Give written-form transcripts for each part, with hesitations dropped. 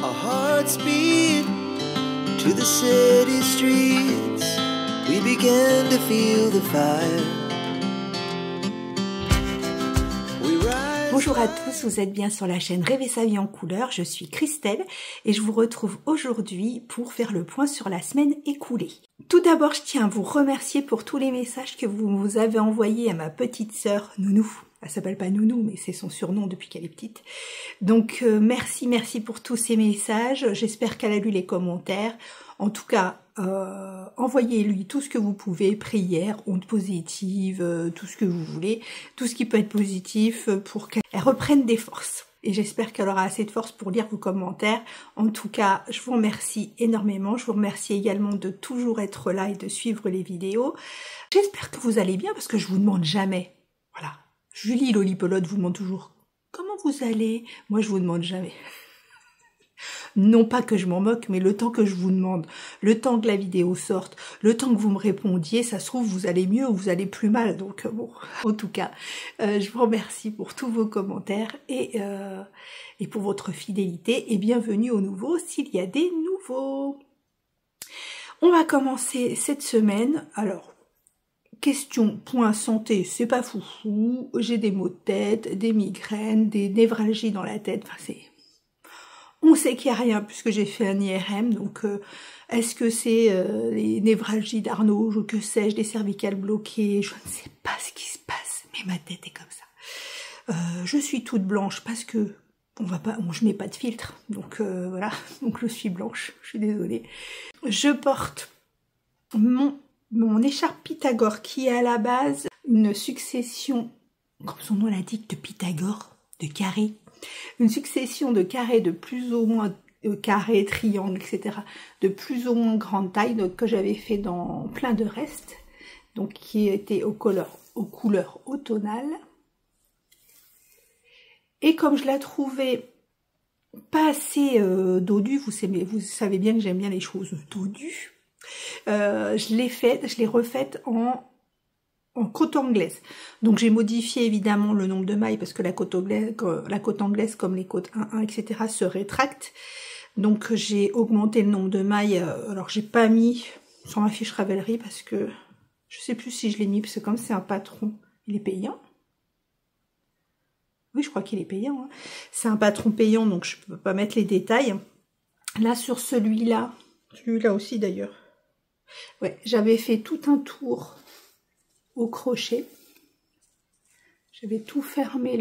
Our hearts beat to the city streets. We began to feel the fire. Bonjour à tous, vous êtes bien sur la chaîne Rêver sa vie en couleur, je suis Christelle et je vous retrouve aujourd'hui pour faire le point sur la semaine écoulée. Tout d'abord, je tiens à vous remercier pour tous les messages que vous avez envoyés à ma petite sœur Nounou. Elle s'appelle pas Nounou, mais c'est son surnom depuis qu'elle est petite. Donc merci pour tous ces messages, j'espère qu'elle a lu les commentaires. En tout cas, envoyez-lui tout ce que vous pouvez, prières, ondes positives, tout ce que vous voulez, tout ce qui peut être positif pour qu'elle reprenne des forces. Et j'espère qu'elle aura assez de force pour lire vos commentaires. En tout cas, je vous remercie énormément. Je vous remercie également de toujours être là et de suivre les vidéos. J'espère que vous allez bien parce que je vous demande jamais. Voilà. Julie Lolipelote vous demande toujours comment vous allez. Moi, je vous demande jamais. Non pas que je m'en moque, mais le temps que je vous demande, le temps que la vidéo sorte, le temps que vous me répondiez, ça se trouve vous allez mieux ou vous allez plus mal. Donc bon, en tout cas, je vous remercie pour tous vos commentaires et pour votre fidélité et bienvenue aux nouveaux s'il y a des nouveaux. On va commencer cette semaine. Alors, question point santé, c'est pas foufou, j'ai des maux de tête, des migraines, des névralgies dans la tête, enfin c'est... On sait qu'il n'y a rien puisque j'ai fait un IRM, donc est-ce que c'est les névralgies d'Arnaud, que sais-je, des cervicales bloquées, je ne sais pas ce qui se passe, mais ma tête est comme ça. Je suis toute blanche parce que je mets pas de filtre, donc voilà, donc je suis blanche, je suis désolée. Je porte mon écharpe Pythagore qui est à la base une succession, comme son nom l'indique, de Pythagore, de carrés. Une succession de carrés de plus ou moins carrés, triangles, etc. de plus ou moins grande taille, donc que j'avais fait dans plein de restes, donc qui étaient aux couleurs automnales. Et comme je la trouvais pas assez dodue, vous savez bien que j'aime bien les choses dodues, je l'ai refaite en côte anglaise. Donc j'ai modifié évidemment le nombre de mailles parce que la côte anglaise comme les côtes 1, etc. se rétractent. Donc j'ai augmenté le nombre de mailles. Alors j'ai pas mis sur ma fiche Ravelry parce que je sais plus si je l'ai mis parce que comme c'est un patron, il est payant. Oui, je crois qu'il est payant. Hein. C'est un patron payant donc je peux pas mettre les détails. Là sur celui-là aussi d'ailleurs. Ouais, j'avais fait tout un tour au crochet. J'avais tout fermé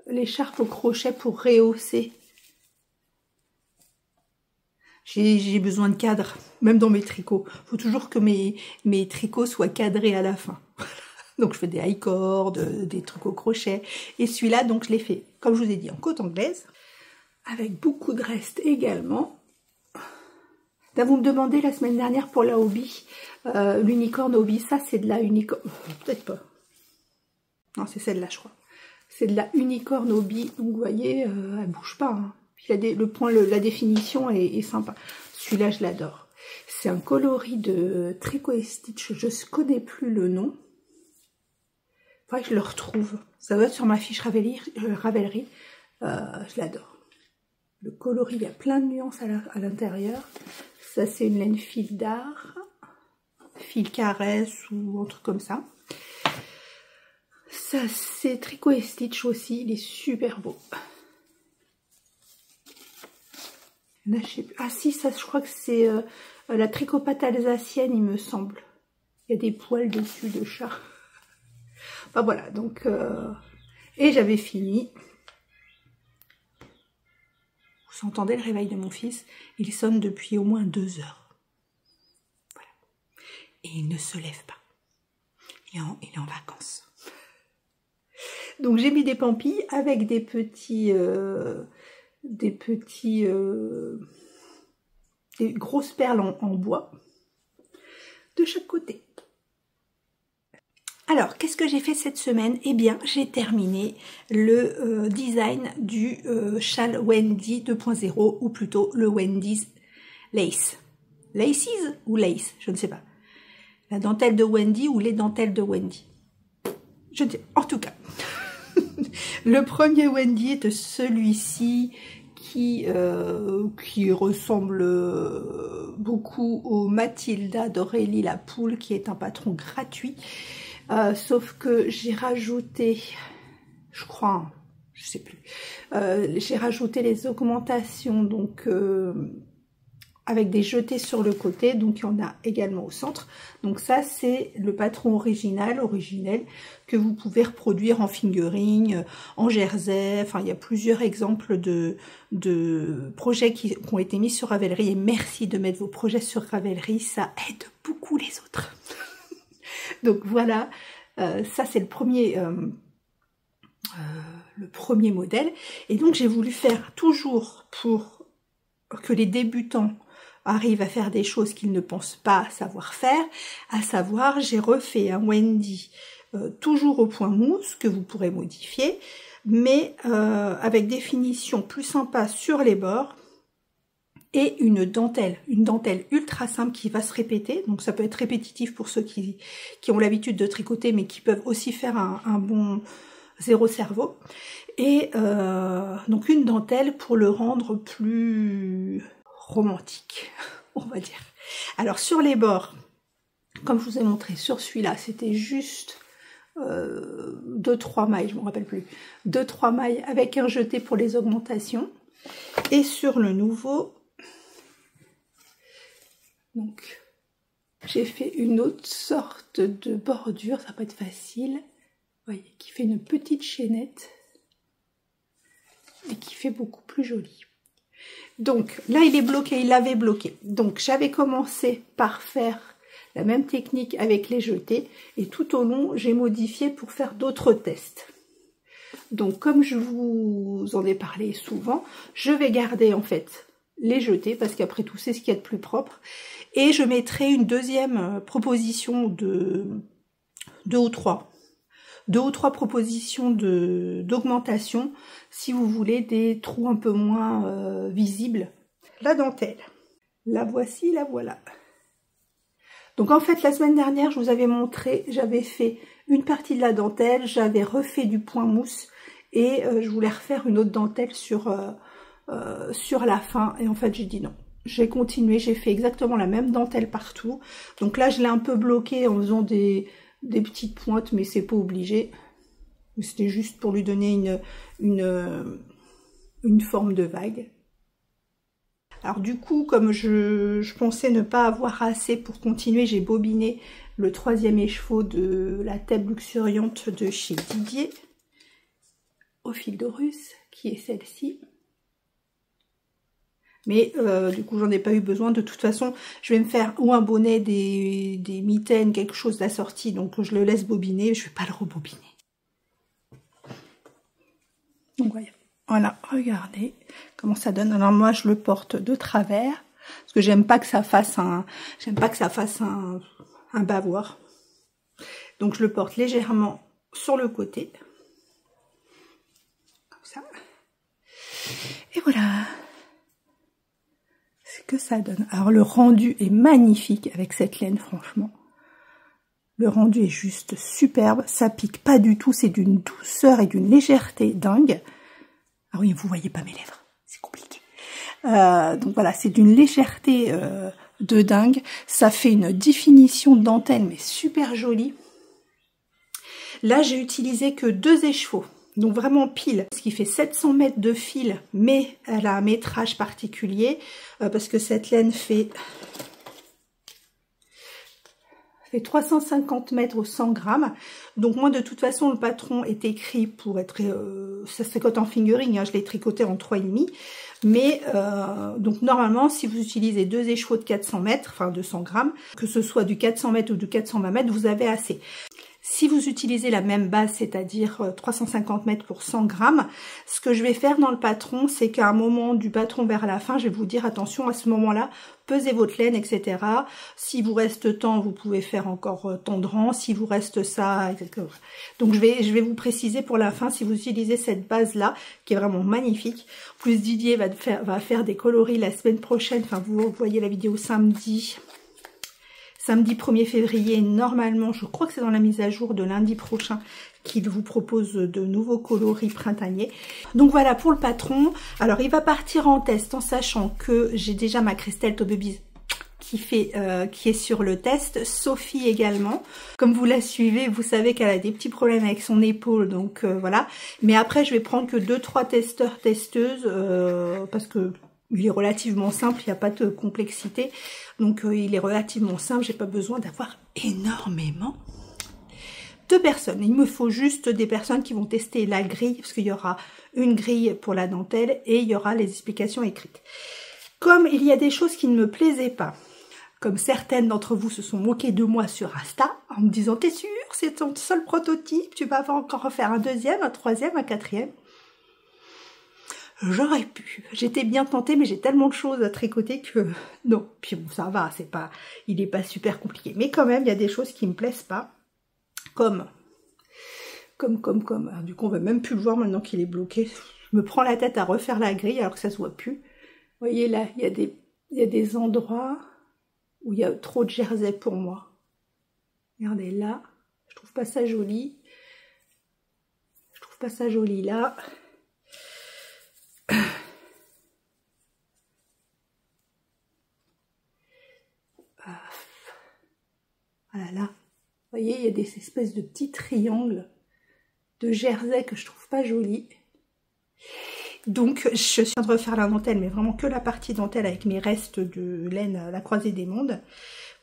l'écharpe au crochet pour rehausser. J'ai besoin de cadre, même dans mes tricots. Il faut toujours que mes tricots soient cadrés à la fin. Donc je fais des high cord, des trucs au crochet. Et celui-là, donc je l'ai fait, comme je vous ai dit, en côte anglaise, avec beaucoup de reste également. Là, vous me demandez la semaine dernière pour la hobby, l'unicorne hobby, ça c'est de la unicorne, peut-être pas, non c'est celle-là je crois, c'est de la unicorne hobby, donc vous voyez, elle bouge pas, hein. Puis la définition est sympa, celui-là je l'adore, c'est un coloris de Tricot et Stitch, je ne connais plus le nom, faudrait que je le retrouve, ça doit être sur ma fiche Ravelry, je l'adore. Le coloris, il y a plein de nuances à l'intérieur. Ça, c'est une laine fil d'art, fil caresse ou un truc comme ça. Ça, c'est Tricot et Stitch aussi. Il est super beau. Là, je sais plus. Ah si, ça, je crois que c'est la tricopate alsacienne, il me semble. Il y a des poils dessus de chat. Enfin voilà, donc... Et j'avais fini. Vous entendez le réveil de mon fils, il sonne depuis au moins 2 heures. Voilà. Et il ne se lève pas. Il est en vacances. Donc j'ai mis des pampilles avec des grosses perles en bois de chaque côté. Alors, qu'est-ce que j'ai fait cette semaine? Eh bien, j'ai terminé le design du châle Wendy 2.0, ou plutôt le Wendy's Lace. Laces ou Lace? Je ne sais pas. La dentelle de Wendy ou les dentelles de Wendy? Je ne sais. En tout cas, le premier Wendy est celui-ci qui ressemble beaucoup au Mathilda d'Aurélie la Poule, qui est un patron gratuit. Sauf que j'ai rajouté, je crois, je sais plus, j'ai rajouté les augmentations, donc avec des jetés sur le côté, donc il y en a également au centre. Donc ça, c'est le patron original que vous pouvez reproduire en fingering, en jersey. Enfin, il y a plusieurs exemples de projets qui ont été mis sur Ravelry, et merci de mettre vos projets sur Ravelry, ça aide beaucoup les autres. Donc voilà, ça c'est le premier modèle. Et donc j'ai voulu faire toujours pour que les débutants arrivent à faire des choses qu'ils ne pensent pas savoir faire, à savoir, j'ai refait un Wendy toujours au point mousse que vous pourrez modifier, mais avec des finitions plus sympas sur les bords, et une dentelle ultra simple qui va se répéter. Donc ça peut être répétitif pour ceux qui ont l'habitude de tricoter, mais qui peuvent aussi faire un bon zéro cerveau. Et donc une dentelle pour le rendre plus romantique, on va dire. Alors sur les bords, comme je vous ai montré sur celui-là, c'était juste 2-3 mailles, je ne me rappelle plus, 2-3 mailles avec un jeté pour les augmentations. Et sur le nouveau, donc j'ai fait une autre sorte de bordure, ça va pas être facile, vous voyez, qui fait une petite chaînette et qui fait beaucoup plus joli. Donc là il est bloqué, il l'avait bloqué. Donc j'avais commencé par faire la même technique avec les jetés, et tout au long j'ai modifié pour faire d'autres tests. Donc comme je vous en ai parlé souvent, je vais garder en fait les jetés, parce qu'après tout c'est ce qu'il y a de plus propre, et je mettrai une deuxième proposition de 2 ou 3 propositions d'augmentation si vous voulez des trous un peu moins visibles. La dentelle, la voici, la voilà. Donc en fait la semaine dernière je vous avais montré, j'avais fait une partie de la dentelle, j'avais refait du point mousse, et je voulais refaire une autre dentelle sur la fin, et en fait j'ai dit non. J'ai continué, j'ai fait exactement la même dentelle partout. Donc là je l'ai un peu bloqué en faisant des petites pointes, mais c'est pas obligé. C'était juste pour lui donner une forme de vague. Alors du coup, comme je pensais ne pas avoir assez pour continuer, j'ai bobiné le 3e écheveau de la table luxuriante de chez Didier, au fil de russe, qui est celle-ci. Mais du coup j'en ai pas eu besoin. De toute façon je vais me faire ou un bonnet, des mitaines, quelque chose d'assorti, donc je le laisse bobiner, je vais pas le rebobiner. Donc voilà, regardez comment ça donne. Alors moi je le porte de travers parce que j'aime pas que ça fasse un bavoir. Donc je le porte légèrement sur le côté, comme ça. Et voilà ce que ça donne. Alors le rendu est magnifique avec cette laine, franchement. Le rendu est juste superbe, ça pique pas du tout, c'est d'une douceur et d'une légèreté dingue. Ah oui, vous voyez pas mes lèvres, c'est compliqué. Donc voilà, c'est d'une légèreté de dingue. Ça fait une définition de dentelle, mais super jolie. Là, j'ai utilisé que 2 écheveaux. Donc vraiment pile, ce qui fait 700 mètres de fil, mais elle a un métrage particulier, parce que cette laine fait 350 mètres au 100 grammes. Donc moi de toute façon le patron est écrit pour être, ça se tricote en fingering, hein, je l'ai tricoté en 3,5. Mais donc normalement si vous utilisez 2 écheveaux de 400 mètres, enfin 200 grammes, que ce soit du 400 mètres ou du 420 mètres, vous avez assez. Si vous utilisez la même base, c'est-à-dire 350 mètres pour 100 grammes, ce que je vais faire dans le patron, c'est qu'à un moment du patron vers la fin, je vais vous dire attention à ce moment-là, pesez votre laine, etc. Si vous reste tant, vous pouvez faire encore tant de rangs. Si vous reste ça, etc. Donc je vais vous préciser pour la fin, si vous utilisez cette base-là, qui est vraiment magnifique. En plus, Didier va faire des coloris la semaine prochaine. Enfin, vous voyez la vidéo samedi. samedi 1er février, normalement, je crois que c'est dans la mise à jour de lundi prochain, qu'il vous propose de nouveaux coloris printaniers. Donc voilà pour le patron. Alors il va partir en test en sachant que j'ai déjà ma Christelle Tobebis qui est sur le test, Sophie également. Comme vous la suivez, vous savez qu'elle a des petits problèmes avec son épaule, donc voilà. Mais après, je vais prendre que 2-3 testeurs, testeuses, parce que il est relativement simple, il n'y a pas de complexité. Donc il est relativement simple, j'ai pas besoin d'avoir énormément de personnes. Il me faut juste des personnes qui vont tester la grille, parce qu'il y aura une grille pour la dentelle et il y aura les explications écrites. Comme il y a des choses qui ne me plaisaient pas, comme certaines d'entre vous se sont moquées de moi sur Insta, en me disant « T'es sûr, c'est ton seul prototype, tu vas encore refaire un deuxième, un troisième, un quatrième ?» J'aurais pu. J'étais bien tentée, mais j'ai tellement de choses à tricoter que non. Puis bon, ça va, il n'est pas super compliqué. Mais quand même, il y a des choses qui me plaisent pas, comme. Alors, du coup, on va même plus le voir maintenant qu'il est bloqué. Je me prends la tête à refaire la grille alors que ça se voit plus. Vous voyez là, il y a des endroits où il y a trop de jersey pour moi. Regardez là, je trouve pas ça joli. Je trouve pas ça joli là. Voilà là. Vous voyez, il y a des espèces de petits triangles de jersey que je trouve pas jolis. Donc, je suis en train de refaire la dentelle, mais vraiment que la partie dentelle avec mes restes de laine à la croisée des mondes,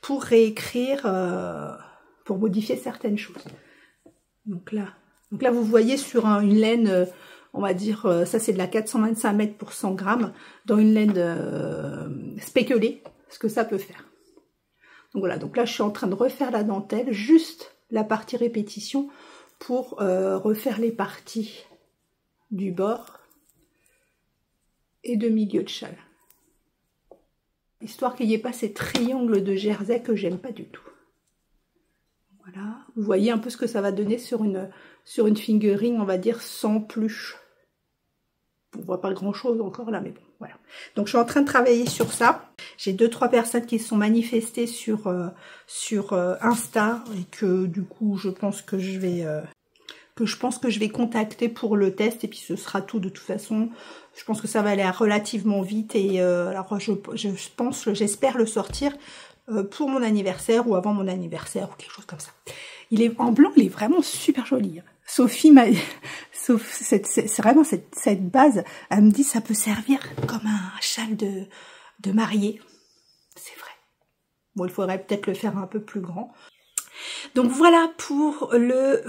pour réécrire, pour modifier certaines choses. Donc là, vous voyez sur une laine, on va dire, ça c'est de la 425 mètres pour 100 grammes, dans une laine spéculée, ce que ça peut faire. Donc voilà, donc là je suis en train de refaire la dentelle, juste la partie répétition, pour refaire les parties du bord et de milieu de châle, histoire qu'il n'y ait pas ces triangles de jersey que j'aime pas du tout. Voilà, vous voyez un peu ce que ça va donner sur une fingering, on va dire sans plus. On voit pas grand chose encore là, mais bon, voilà. Donc je suis en train de travailler sur ça. J'ai 2-3 personnes qui se sont manifestées sur Insta et que du coup je pense que je vais contacter pour le test, et puis ce sera tout de toute façon. Je pense que ça va aller relativement vite, et alors j'espère le sortir pour mon anniversaire ou avant mon anniversaire ou quelque chose comme ça. Il est en blanc, il est vraiment super joli. Sophie m'a, c'est vraiment cette base, elle me dit ça peut servir comme un châle de mariée. C'est vrai. Bon, il faudrait peut-être le faire un peu plus grand. Donc voilà pour le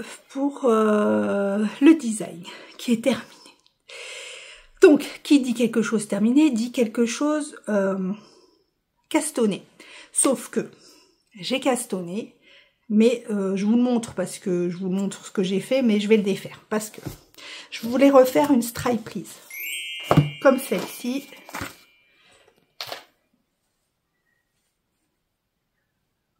design qui est terminé. Donc, qui dit quelque chose terminé, dit quelque chose castonné. Sauf que j'ai castonné, mais je vous le montre parce que je vous montre ce que j'ai fait, mais je vais le défaire parce que je voulais refaire une stripe please comme celle-ci.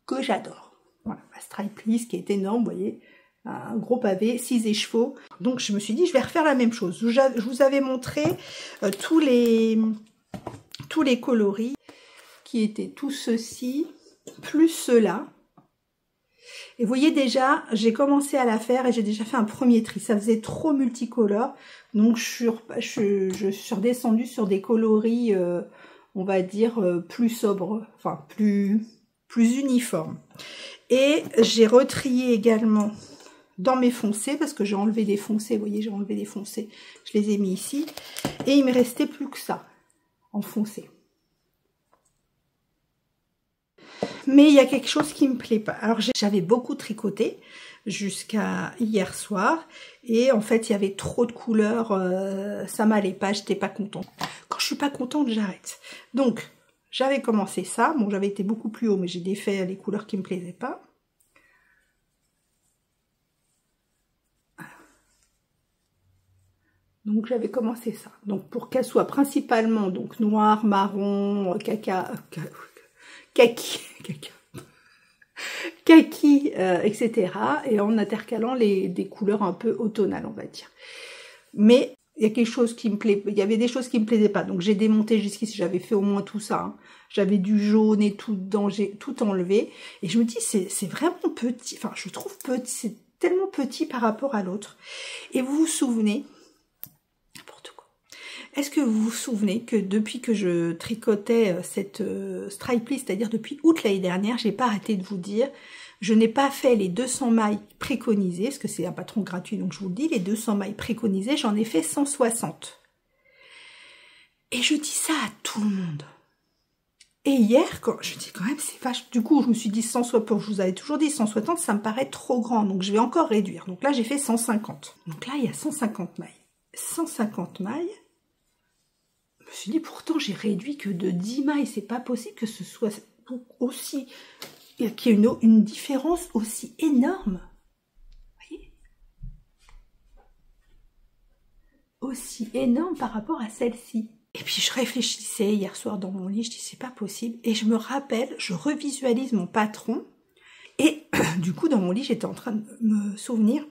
Que j'adore. Voilà, la stripe please qui est énorme, vous voyez, un gros pavé, 6 écheveaux. Donc je me suis dit, je vais refaire la même chose. Je vous avais montré tous les coloris qui étaient tous ceux-ci, plus ceux-là. Et vous voyez déjà, j'ai commencé à la faire et j'ai déjà fait un premier tri. Ça faisait trop multicolore. Donc je suis redescendue sur des coloris, on va dire, plus sobres, enfin plus uniformes. Et j'ai retrié également dans mes foncés, parce que j'ai enlevé des foncés, vous voyez, j'ai enlevé des foncés, je les ai mis ici, et il me restait plus que ça, en foncé. Mais il y a quelque chose qui me plaît pas. Alors j'avais beaucoup tricoté jusqu'à hier soir, et en fait il y avait trop de couleurs, ça m'allait pas, j'étais pas contente. Quand je suis pas contente, j'arrête. Donc j'avais commencé ça, bon j'avais été beaucoup plus haut, mais j'ai défait les couleurs qui me plaisaient pas. Donc j'avais commencé ça. Donc pour qu'elle soit principalement donc noir, marron, kaki, etc. Et en intercalant des couleurs un peu automnales, on va dire. Mais il y a quelque chose qui me plaît, il y avait des choses qui me plaisaient pas, donc j'ai démonté jusqu'ici, j'avais fait au moins tout ça, hein. J'avais du jaune et tout dedans, j'ai tout enlevé, et je me dis, c'est vraiment petit, enfin, je trouve petit, c'est tellement petit par rapport à l'autre. Et vous vous souvenez, n'importe quoi, est-ce que vous vous souvenez que depuis que je tricotais cette stripe list, c'est-à-dire depuis août l'année dernière, j'ai pas arrêté de vous dire, je n'ai pas fait les 200 mailles préconisées, parce que c'est un patron gratuit, donc je vous le dis, les 200 mailles préconisées, j'en ai fait 160. Et je dis ça à tout le monde. Et hier, quand je dis quand même, c'est vache. Du coup, je me suis dit 160, je vous avais toujours dit 160, ça me paraît trop grand, donc je vais encore réduire. Donc là, j'ai fait 150. Donc là, il y a 150 mailles. 150 mailles. Je me suis dit, pourtant, j'ai réduit que de 10 mailles. C'est pas possible que ce soit aussi, qu'il y ait une différence aussi énorme. Vous voyez? Aussi énorme par rapport à celle-ci. Et puis je réfléchissais hier soir dans mon lit, je dis c'est pas possible. Et je me rappelle, je revisualise mon patron. Et du coup dans mon lit j'étais en train de me souvenir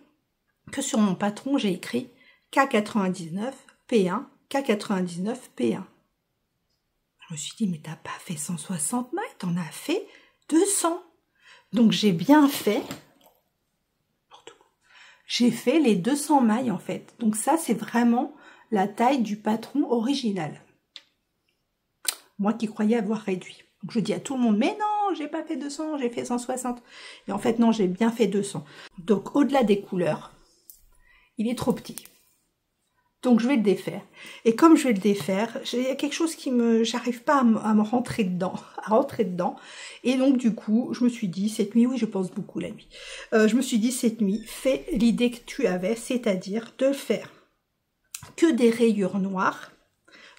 que sur mon patron j'ai écrit K99 P1, K99 P1. Je me suis dit mais t'as pas fait 160 mailles, t'en as fait 200. Donc j'ai bien fait. J'ai fait les 200 mailles en fait. Donc ça c'est vraiment la taille du patron original. Moi qui croyais avoir réduit. Donc je dis à tout le monde, mais non, j'ai pas fait 200, j'ai fait 160. Et en fait, non, j'ai bien fait 200. Donc au-delà des couleurs, il est trop petit. Donc je vais le défaire. Et comme je vais le défaire, il y a quelque chose qui j'arrive pas à me rentrer dedans, Et donc du coup, je me suis dit, cette nuit, oui, je pense beaucoup la nuit. Je me suis dit, cette nuit, fais l'idée que tu avais, c'est-à-dire de faire que des rayures noires.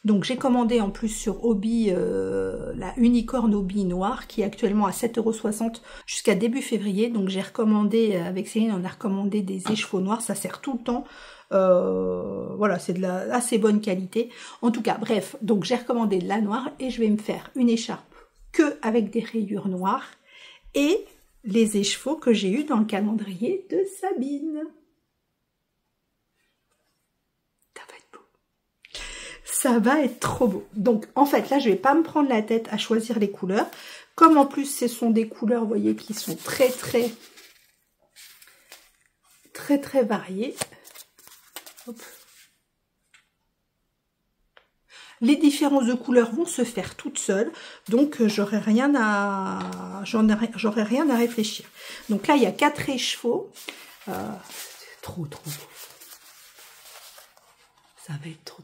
Donc j'ai commandé en plus sur Hobby la Unicorn Hobby noire qui est actuellement à 7,60 € jusqu'à début février. Donc j'ai recommandé, avec Céline on a recommandé des écheveaux noirs, ça sert tout le temps. Voilà, c'est de la assez bonne qualité. En tout cas, bref, donc j'ai recommandé de la noire et je vais me faire une écharpe que avec des rayures noires et les écheveaux que j'ai eu dans le calendrier de Sabine. Ça va être trop beau. Donc, en fait, là, je vais pas me prendre la tête à choisir les couleurs. Comme en plus, ce sont des couleurs, vous voyez, qui sont très variées. Hop. Les différences de couleurs vont se faire toutes seules. Donc, j'aurai rien à réfléchir. Donc là, il y a 4 écheveaux. Trop beau. Ça va être trop.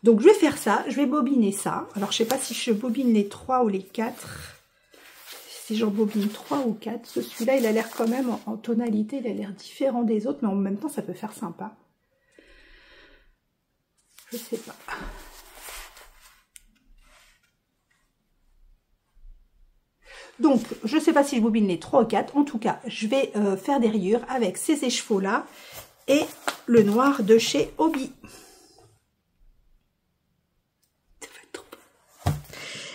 Donc je vais faire ça, je vais bobiner ça. Alors je sais pas si je bobine les 3 ou les 4. Si j'en bobine 3 ou 4. Celui-là il a l'air quand même en tonalité, il a l'air différent des autres, mais en même temps ça peut faire sympa. Je sais pas. Donc je sais pas si je bobine les 3 ou 4. En tout cas, je vais faire des rayures avec ces écheveaux là et le noir de chez Hobby.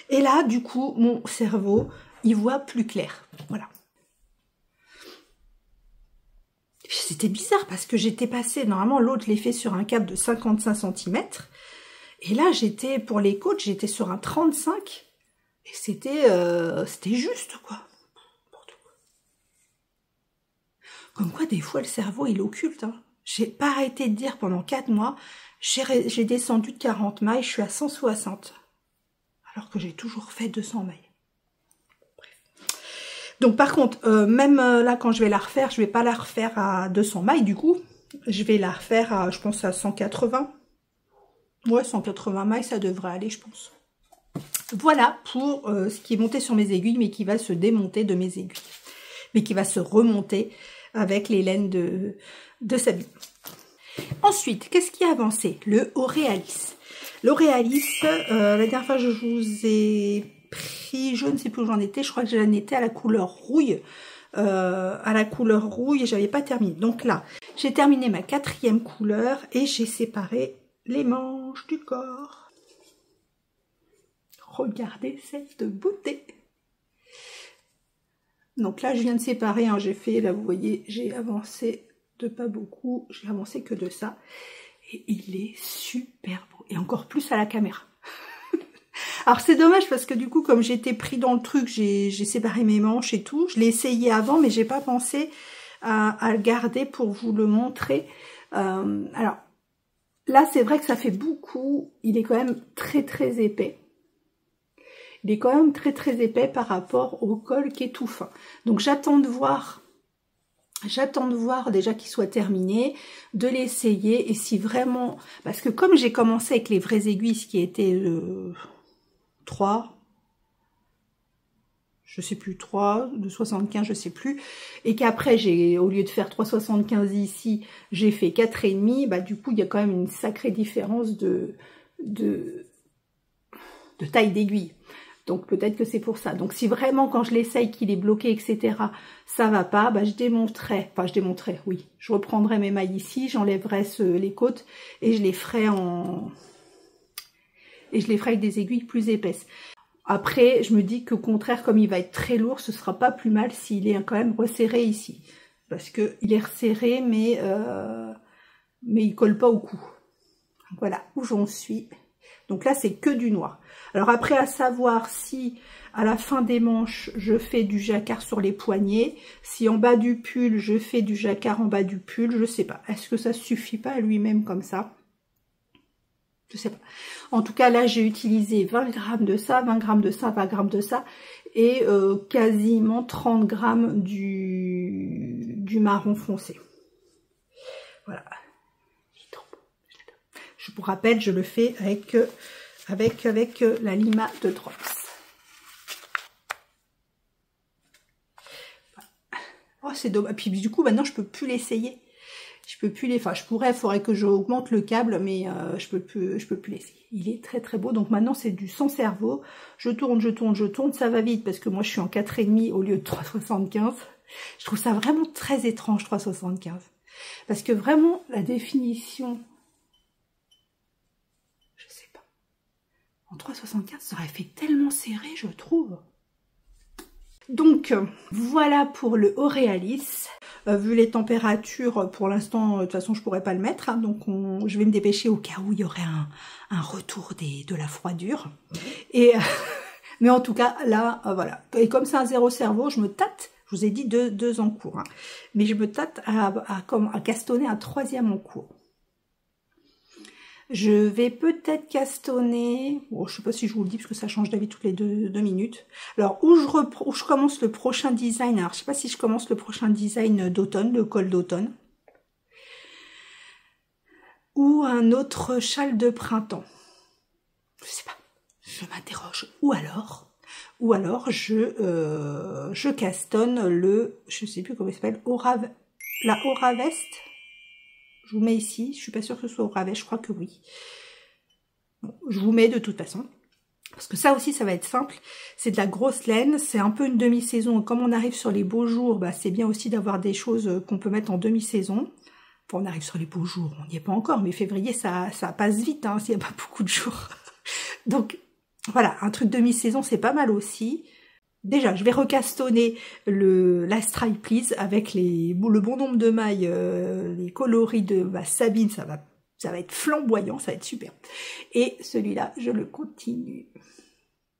Et là, du coup, mon cerveau, il voit plus clair. Voilà. C'était bizarre parce que j'étais passée, normalement, l'autre l'ai fait sur un câble de 55 cm. Et là, j'étais, pour les côtes, j'étais sur un 35. Et c'était juste, quoi. Comme quoi, des fois, le cerveau, il occulte. Hein. J'ai pas arrêté de dire pendant 4 mois, j'ai descendu de 40 mailles, je suis à 160. Alors que j'ai toujours fait 200 mailles. Bref. Donc par contre, même là quand je vais la refaire, je vais pas la refaire à 200 mailles du coup. Je vais la refaire à, je pense à 180. Ouais, 180 mailles, ça devrait aller, je pense. Voilà pour ce qui est monté sur mes aiguilles, mais qui va se démonter de mes aiguilles. Mais qui va se remonter avec les laines de Sabine. Ensuite, qu'est-ce qui a avancé? Le Auréalis. L'Auréalis, la dernière fois je vous ai pris, je ne sais plus où j'en étais, je crois que j'en étais à la couleur rouille. Et j'avais pas terminé. Donc là, j'ai terminé ma 4e couleur et j'ai séparé les manches du corps. Regardez cette beauté. Donc là, je viens de séparer, hein, j'ai fait, là vous voyez, j'ai avancé de pas beaucoup, j'ai avancé que de ça. Et il est super beau. Et encore plus à la caméra. Alors c'est dommage parce que du coup, comme j'étais pris dans le truc, j'ai séparé mes manches et tout. Je l'ai essayé avant, mais j'ai pas pensé à le garder pour vous le montrer. Alors là, c'est vrai que ça fait beaucoup. Il est quand même très très épais. Il est quand même très très épais par rapport au col qui est tout fin. Donc j'attends de voir déjà qu'il soit terminé, de l'essayer et si vraiment... Parce que comme j'ai commencé avec les vraies aiguilles, ce qui était 3, je sais plus, 3, de 75, je sais plus, et qu'après, au lieu de faire 3,75 ici, j'ai fait 4,5, bah du coup, il y a quand même une sacrée différence de taille d'aiguille. Donc peut-être que c'est pour ça. Donc si vraiment quand je l'essaye qu'il est bloqué, etc., ça va pas, bah je démonterai, oui. Je reprendrai mes mailles ici, j'enlèverai les côtes et je les ferai avec des aiguilles plus épaisses. Après, je me dis qu'au contraire, comme il va être très lourd, ce sera pas plus mal s'il est quand même resserré ici. Parce que il est resserré, mais il colle pas au cou. Voilà où j'en suis. Donc là, c'est que du noir. Alors après, à savoir si à la fin des manches, je fais du jacquard sur les poignets. Si en bas du pull, je fais du jacquard en bas du pull, je sais pas. Est-ce que ça suffit pas à lui-même comme ça? Je sais pas. En tout cas, là, j'ai utilisé 20 grammes de ça, 20 grammes de ça, 20 grammes de ça. Et quasiment 30 grammes du marron foncé. Voilà. Je vous rappelle, je le fais avec la Lima de Drops. Oh, c'est dommage. Puis du coup, maintenant, je peux plus l'essayer. Je peux plus enfin, je pourrais, il faudrait que j'augmente le câble, mais je peux plus l'essayer. Il est très très beau. Donc maintenant, c'est du sans cerveau. Je tourne, ça va vite parce que moi, je suis en 4,5 au lieu de 3,75. Je trouve ça vraiment très étrange, 3,75. Parce que vraiment, la définition... En 3,75, ça aurait fait tellement serré, je trouve. Donc, voilà pour le Aurealis. Vu les températures, pour l'instant, de toute façon, je pourrais pas le mettre. Hein, donc, je vais me dépêcher au cas où il y aurait un retour de la froidure. Et, mais en tout cas, là, voilà. Et comme c'est un zéro cerveau, je me tâte. Je vous ai dit deux en cours. Hein, mais je me tâte à castonner un 3e en cours. Je vais peut-être castonner, bon, je sais pas si je vous le dis parce que ça change d'avis toutes les deux minutes. Alors où je commence le prochain design, alors je sais pas si je commence le prochain design d'automne, le col d'automne, ou un autre châle de printemps. Je sais pas, je m'interroge. Ou alors je castonne je sais plus comment il s'appelle, la Auravest. Je vous mets ici, je suis pas sûre que ce soit au rabais, je crois que oui. Bon, je vous mets de toute façon. Parce que ça aussi, ça va être simple. C'est de la grosse laine, c'est un peu une demi-saison. Comme on arrive sur les beaux jours, bah, c'est bien aussi d'avoir des choses qu'on peut mettre en demi-saison. Enfin, on arrive sur les beaux jours, on n'y est pas encore, mais février, ça passe vite, hein, s'il n'y a pas beaucoup de jours. Donc, voilà, un truc demi-saison, c'est pas mal aussi. Déjà, je vais recastonner la Stripe Please avec le bon nombre de mailles, les coloris de Sabine, ça va être flamboyant, ça va être super. Et celui-là, je le continue.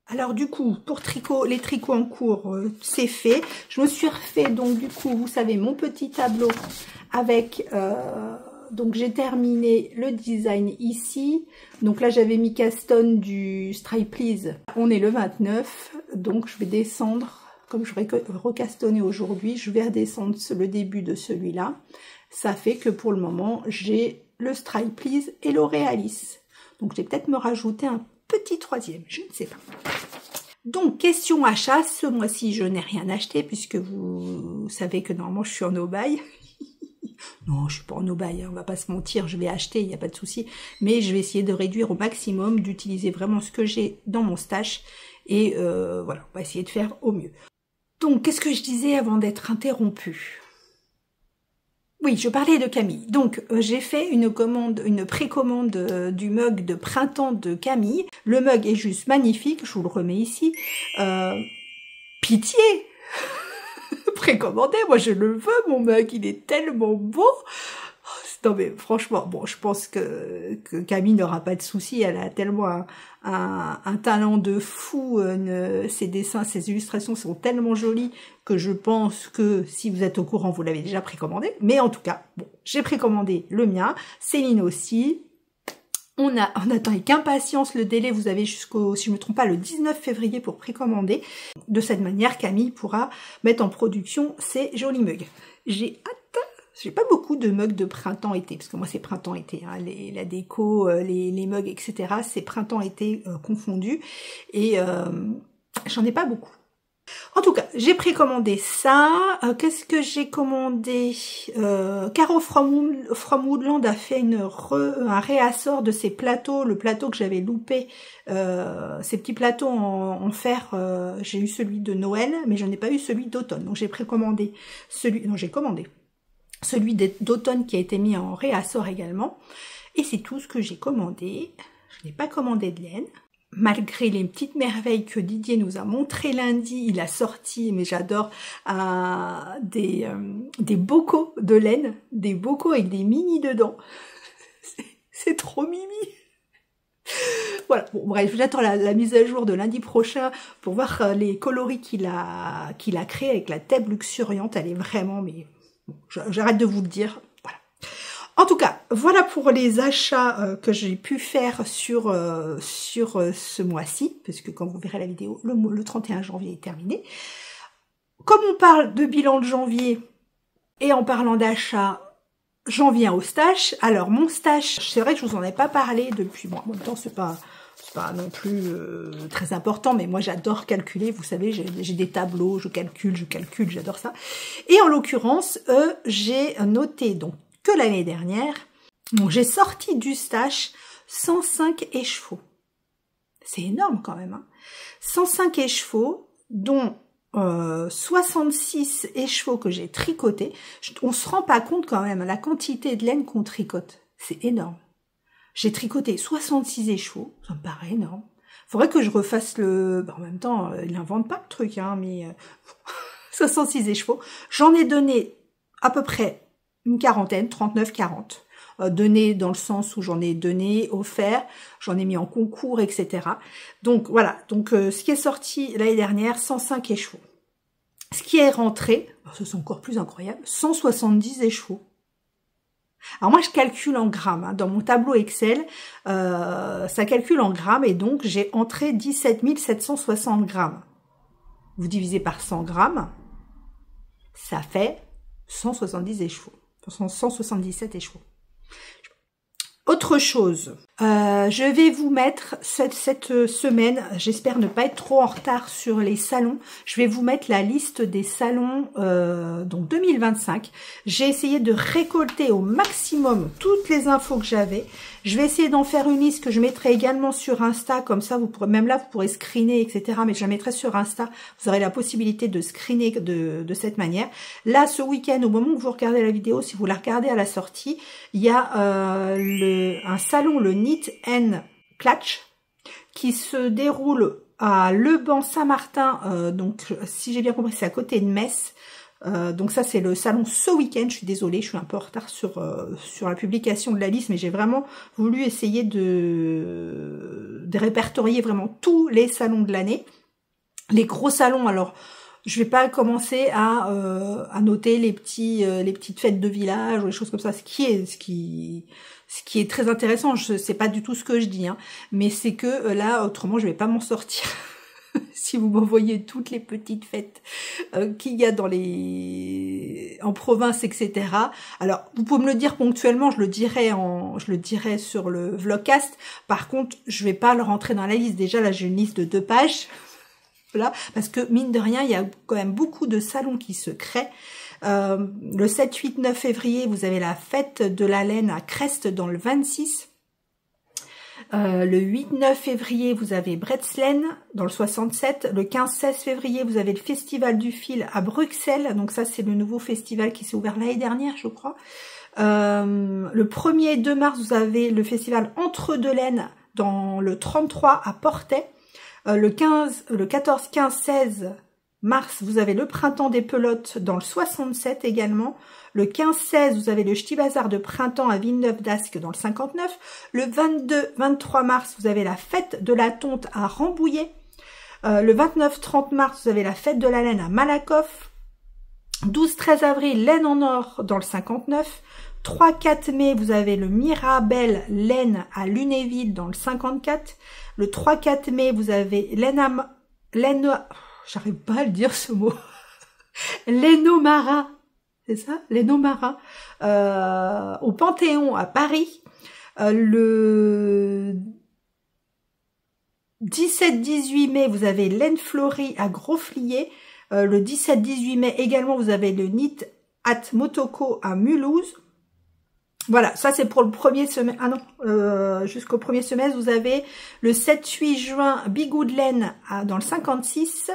Alors du coup, pour les tricots en cours, c'est fait. Je me suis refait donc du coup, vous savez, mon petit tableau avec... donc j'ai terminé le design ici. Donc là j'avais mis caston du Stripe Please. On est le 29, donc je vais descendre, comme je vais recastonner aujourd'hui, je vais redescendre le début de celui-là. Ça fait que pour le moment j'ai le Stripe Please et l'Aurealis. Donc je vais peut-être me rajouter un petit 3e, je ne sais pas. Donc question achat, ce mois-ci je n'ai rien acheté puisque vous savez que normalement je suis en aubaille. Non, je suis pas en aubaille, hein, on va pas se mentir, je vais acheter, il n'y a pas de souci. Mais je vais essayer de réduire au maximum, d'utiliser vraiment ce que j'ai dans mon stash. Et voilà, on va essayer de faire au mieux. Donc, qu'est-ce que je disais avant d'être interrompue? Oui, je parlais de Camille. Donc, j'ai fait une précommande du mug de printemps de Camille. Le mug est juste magnifique, je vous le remets ici. Pitié! précommandé, moi je le veux, mon mug, il est tellement beau. Non mais franchement, bon, je pense que Camille n'aura pas de souci, elle a tellement un talent de fou, ses dessins, ses illustrations sont tellement jolies que je pense que si vous êtes au courant, vous l'avez déjà précommandé. Mais en tout cas, bon, j'ai précommandé le mien, Céline aussi. On attend avec impatience le délai, vous avez jusqu'au, si je ne me trompe pas, le 19 février pour précommander. De cette manière, Camille pourra mettre en production ses jolis mugs. J'ai hâte. J'ai pas beaucoup de mugs de printemps-été, parce que moi c'est printemps-été, hein, la déco, les mugs, etc. C'est printemps-été confondus, et j'en ai pas beaucoup. En tout cas, j'ai précommandé ça. Qu'est-ce que j'ai commandé? Caro from Woodland a fait un réassort de ses plateaux, le plateau que j'avais loupé, ces petits plateaux en fer. J'ai eu celui de Noël, mais je n'ai pas eu celui d'automne. Donc j'ai précommandé j'ai commandé celui d'automne qui a été mis en réassort également. Et c'est tout ce que j'ai commandé. Je n'ai pas commandé de laine. Malgré les petites merveilles que Didier nous a montré lundi, il a sorti, mais j'adore, des bocaux de laine, des bocaux avec des mini dedans. C'est trop mimi. Voilà, bon, bref, j'attends la mise à jour de lundi prochain pour voir les coloris qu'il a créés avec la table luxuriante. Elle est vraiment, mais bon, j'arrête de vous le dire. Voilà. En tout cas, voilà pour les achats que j'ai pu faire sur ce mois-ci, parce que quand vous verrez la vidéo, le 31 janvier est terminé. Comme on parle de bilan de janvier, et en parlant d'achat, j'en viens au stash. Alors mon stash, c'est vrai que je vous en ai pas parlé depuis, bon en même temps c'est pas non plus très important, mais moi j'adore calculer, vous savez, j'ai des tableaux, je calcule, j'adore ça. Et en l'occurrence, j'ai noté donc que l'année dernière, bon, j'ai sorti du stash 105 écheveaux. C'est énorme quand même, hein. 105 écheveaux, dont 66 écheveaux que j'ai tricotés. On se rend pas compte quand même la quantité de laine qu'on tricote. C'est énorme. J'ai tricoté 66 écheveaux, ça me paraît énorme. Faudrait que je refasse en même temps, il n'invente pas le truc, hein, mais 66 écheveaux. J'en ai donné à peu près une quarantaine, 39-40. Donné dans le sens où j'en ai donné, offert, j'en ai mis en concours, etc. Donc voilà, donc ce qui est sorti l'année dernière, 105 écheveaux. Ce qui est rentré, ce sont encore plus incroyable, 170 écheveaux. Alors moi je calcule en grammes, hein. Dans mon tableau Excel, ça calcule en grammes et donc j'ai entré 17 760 grammes. Vous divisez par 100 grammes, ça fait 170 écheveaux, 177 écheveaux. Autre chose, je vais vous mettre cette semaine, j'espère ne pas être trop en retard sur les salons, je vais vous mettre la liste des salons donc 2025. J'ai essayé de récolter au maximum toutes les infos que j'avais. Je vais essayer d'en faire une liste que je mettrai également sur Insta, comme ça vous pourrez, même là vous pourrez screener, etc. Mais je la mettrai sur Insta, vous aurez la possibilité de screener de cette manière. Là, ce week-end, au moment où vous regardez la vidéo, si vous la regardez à la sortie, il y a un salon, le Knit and Clutch, qui se déroule à Leban-Saint-Martin, donc si j'ai bien compris, c'est à côté de Metz. Donc ça c'est le salon ce week-end, je suis désolée, je suis un peu en retard sur la publication de la liste, mais j'ai vraiment voulu essayer de répertorier vraiment tous les salons de l'année. Les gros salons, alors je vais pas commencer à noter les petites fêtes de village ou les choses comme ça, ce qui est très intéressant, c'est pas du tout ce que je dis, hein, mais c'est que là autrement je vais pas m'en sortir. Si vous m'envoyez toutes les petites fêtes qu'il y a en province, etc. Alors, vous pouvez me le dire ponctuellement, je le dirai sur le vlogcast. Par contre, je vais pas le rentrer dans la liste. Déjà, là, j'ai une liste de 2 pages. Voilà, parce que mine de rien, il y a quand même beaucoup de salons qui se créent. Le 7, 8, 9 février, vous avez la fête de la laine à Crest dans le 26. Le 8-9 février, vous avez Bretslène dans le 67. Le 15-16 février, vous avez le Festival du Fil à Bruxelles. Donc ça, c'est le nouveau festival qui s'est ouvert l'année dernière, je crois. Le 1er et 2 mars, vous avez le festival Entre deux Laines dans le 33 à Portet. Le 14, 15, 16 mars, vous avez le printemps des pelotes dans le 67 également. Le 15-16, vous avez le Ch'ti Bazar de printemps à Villeneuve d'Ascq dans le 59. Le 22-23 mars, vous avez la fête de la tonte à Rambouillet. Le 29-30 mars, vous avez la fête de la laine à Malakoff. 12-13 avril, laine en or dans le 59. 3-4 mai, vous avez le Mirabel laine à Lunéville dans le 54. Le 3-4 mai, vous avez j'arrive pas à le dire ce mot. L'Enomara, c'est ça? L'Enomara, au Panthéon à Paris. Le 17-18 mai, vous avez laine fleurie à Grosflier. Le 17-18 mai également, vous avez le Knit at Motoko à Mulhouse. Voilà, ça c'est pour le premier semestre. Ah non, jusqu'au premier semestre, vous avez le 7-8 juin, Bigoud laine dans le 56.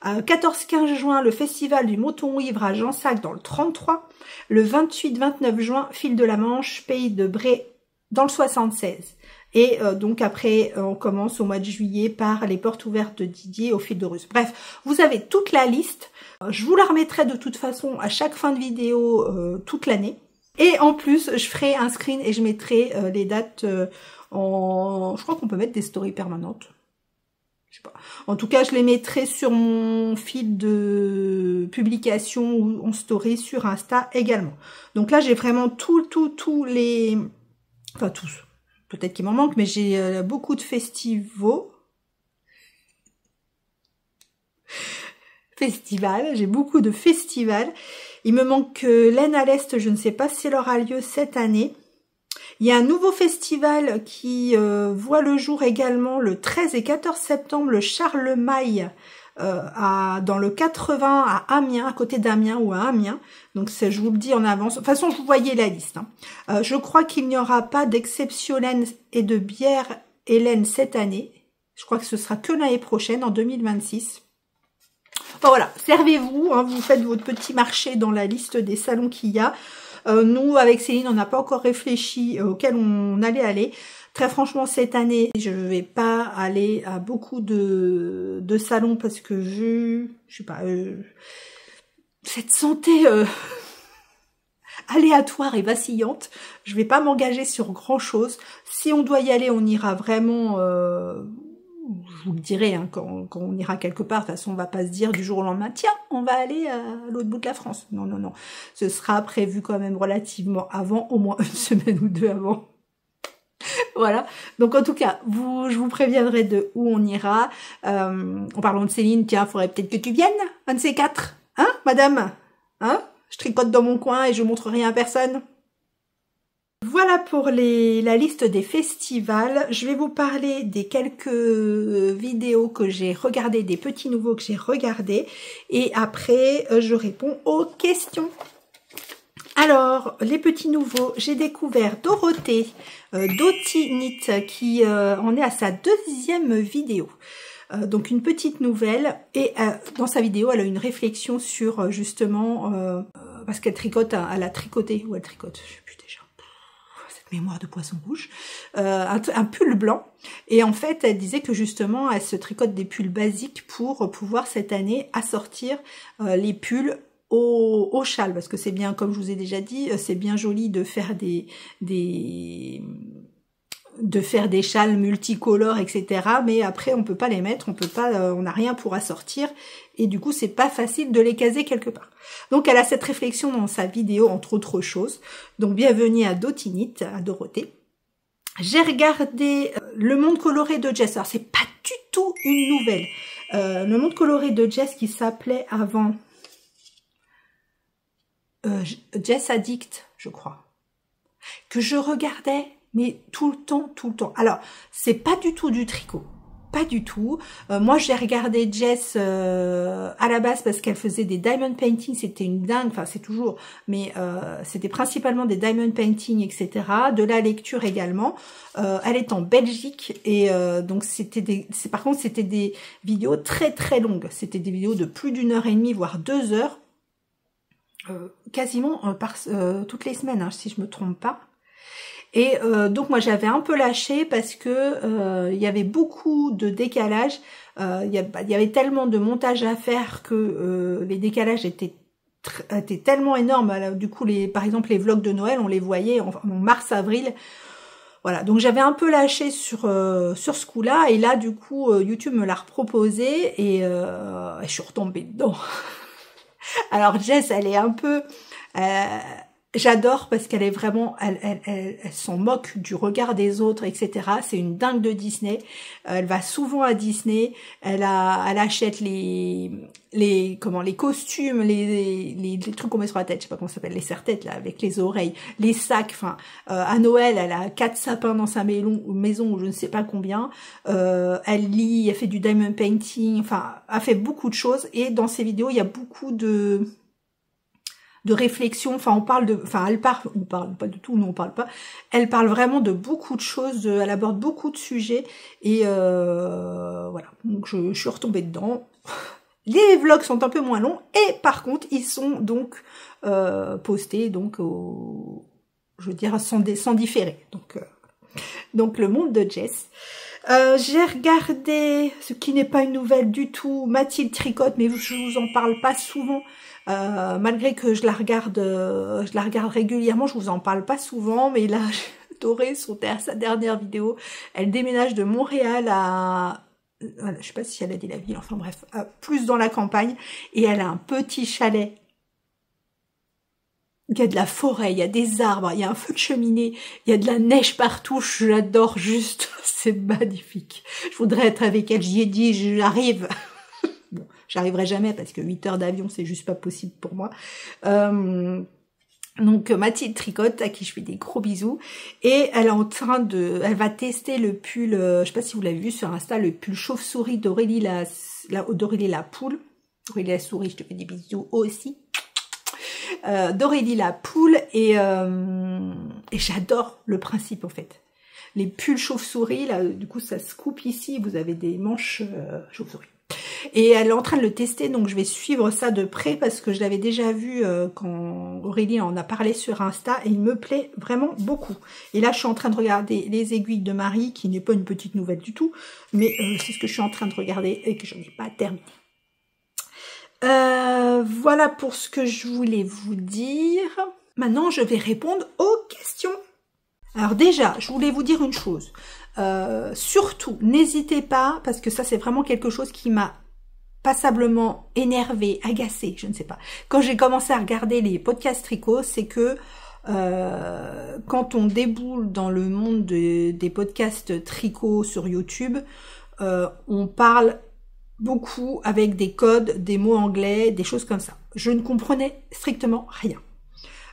14-15 juin, le festival du Moton Ivre à Jansac dans le 33. Le 28-29 juin, Fil de la Manche, Pays de Bray dans le 76. Et donc après, on commence au mois de juillet par les portes ouvertes de Didier au Fil de Russe. Bref, vous avez toute la liste. Je vous la remettrai de toute façon à chaque fin de vidéo toute l'année. Et en plus, je ferai un screen et je mettrai les dates en... Je crois qu'on peut mettre des stories permanentes. Je sais pas. En tout cas, je les mettrai sur mon fil de publication ou en story sur Insta également. Donc là, j'ai vraiment tous les... Enfin, tous. Peut-être qu'il m'en manque, mais j'ai beaucoup de festivals. J'ai beaucoup de festivals. Il me manque laine à l'Est, je ne sais pas si elle aura lieu cette année. Il y a un nouveau festival qui voit le jour également le 13 et 14 septembre, le Charlemagne dans le 80 à Amiens, à côté d'Amiens ou à Amiens. Donc je vous le dis en avance. De toute façon, vous voyez la liste. Hein. Je crois qu'il n'y aura pas d'exceptionnel et de bière Hélène cette année. Je crois que ce sera que l'année prochaine, en 2026. Enfin, voilà, servez-vous, hein, vous faites votre petit marché dans la liste des salons qu'il y a. Nous, avec Céline, on n'a pas encore réfléchi auquel on allait aller. Très franchement, cette année, je ne vais pas aller à beaucoup de salons parce que je sais pas, cette santé aléatoire et vacillante, je vais pas m'engager sur grand-chose. Si on doit y aller, on ira vraiment... je vous le dirai hein, quand on ira quelque part. De toute façon, on va pas se dire du jour au lendemain, tiens, on va aller à l'autre bout de la France. Non, non, non. Ce sera prévu quand même relativement avant, au moins une semaine ou deux avant. Voilà. Donc en tout cas, je vous préviendrai de où on ira. En parlant de Céline, tiens, faudrait peut-être que tu viennes, un de ces quatre. Hein, madame? Hein? Je tricote dans mon coin et je montre rien à personne. Voilà pour la liste des festivals. Je vais vous parler des quelques vidéos que j'ai regardées, des petits nouveaux que j'ai regardés. Et après, je réponds aux questions. Alors, les petits nouveaux, j'ai découvert Dorothée d'Otinit qui en est à sa deuxième vidéo. Donc une petite nouvelle. Et dans sa vidéo, elle a une réflexion sur justement... parce qu'elle tricote, elle a tricoté, ou elle tricote, je sais plus déjà. Mémoire de poisson rouge, un pull blanc. Et en fait, elle disait que justement, elle se tricote des pulls basiques pour pouvoir cette année assortir les pulls au châle. Parce que c'est bien, comme je vous ai déjà dit, c'est bien joli de faire des châles multicolores, etc. Mais après, on peut pas les mettre, on n'a rien pour assortir. Et du coup, c'est pas facile de les caser quelque part. Donc, elle a cette réflexion dans sa vidéo, entre autres choses. Donc, bienvenue à Dotinit, à Dorothée. J'ai regardé Le Monde Coloré de Jess. Alors, c'est pas du tout une nouvelle. Le Monde Coloré de Jess qui s'appelait avant Jess Addict, je crois. Que je regardais, mais tout le temps. Alors, c'est pas du tout du tricot. Pas du tout. Moi, j'ai regardé Jess à la base parce qu'elle faisait des diamond painting. C'était une dingue. Enfin, c'est toujours. Mais c'était principalement des diamond painting, etc. De la lecture également. Elle est en Belgique. Et donc, par contre, c'était des vidéos très, très longues. C'était des vidéos de plus d'1h30, voire 2 heures. Quasiment toutes les semaines, hein, si je me trompe pas. Et donc moi j'avais un peu lâché parce que il y avait beaucoup de décalage. Il y avait tellement de montage à faire que les décalages étaient tellement énormes. Alors, du coup, par exemple, les vlogs de Noël, on les voyait en mars-avril. Voilà, donc j'avais un peu lâché sur ce coup-là. Et là, du coup, YouTube me l'a reproposé et je suis retombée dedans. Alors Jess, elle est un peu... j'adore parce qu'elle est vraiment... Elle s'en moque du regard des autres, etc. C'est une dingue de Disney. Elle va souvent à Disney. Elle achète les costumes, les trucs qu'on met sur la tête, je sais pas comment ça s'appelle, les serre-têtes là, avec les oreilles, les sacs, enfin, à Noël, elle a 4 sapins dans sa maison ou je ne sais pas combien. Elle lit, elle fait du diamond painting, enfin, elle fait beaucoup de choses et dans ses vidéos, il y a beaucoup de réflexion, enfin on parle on parle pas du tout, nous on parle pas, elle parle vraiment de beaucoup de choses, elle aborde beaucoup de sujets et voilà, donc je suis retombée dedans. Les vlogs sont un peu moins longs et par contre ils sont donc postés donc je veux dire sans différer, donc le monde de Jess. J'ai regardé ce qui n'est pas une nouvelle du tout, Mathilde tricote, mais je vous en parle pas souvent. Malgré que je la regarde régulièrement, je vous en parle pas souvent, mais là, j'ai adoré sa dernière vidéo. Elle déménage de Montréal à, je sais pas si elle a dit la ville, enfin bref, plus dans la campagne, et elle a un petit chalet. Il y a de la forêt, il y a des arbres, il y a un feu de cheminée, il y a de la neige partout, j'adore juste, c'est magnifique. Je voudrais être avec elle, j'y ai dit, j'arrive. Bon, j'arriverai jamais parce que 8 heures d'avion, c'est juste pas possible pour moi. Donc Mathilde tricote, à qui je fais des gros bisous. Et elle est elle va tester le pull, je sais pas si vous l'avez vu sur Insta, le pull chauve-souris d'Aurélie la poule. Aurélie la souris, je te fais des bisous aussi. D'Aurélie la poule et j'adore le principe en fait. Les pulls chauve-souris, là, du coup ça se coupe ici, vous avez des manches chauve-souris. Et elle est en train de le tester, donc je vais suivre ça de près parce que je l'avais déjà vu quand Aurélie en a parlé sur Insta et il me plaît vraiment beaucoup. Et là je suis en train de regarder les aiguilles de Marie, qui n'est pas une petite nouvelle du tout, mais c'est ce que je suis en train de regarder et que je n'ai pas terminé. Voilà pour ce que je voulais vous dire. Maintenant, je vais répondre aux questions. Alors déjà, je voulais vous dire une chose. Surtout, n'hésitez pas, parce que ça, c'est vraiment quelque chose qui m'a passablement énervée, agacée, je ne sais pas. Quand j'ai commencé à regarder les podcasts tricot, c'est que quand on déboule dans le monde des podcasts tricot sur YouTube, on parle beaucoup avec des codes, des mots anglais, des choses comme ça. Je ne comprenais strictement rien.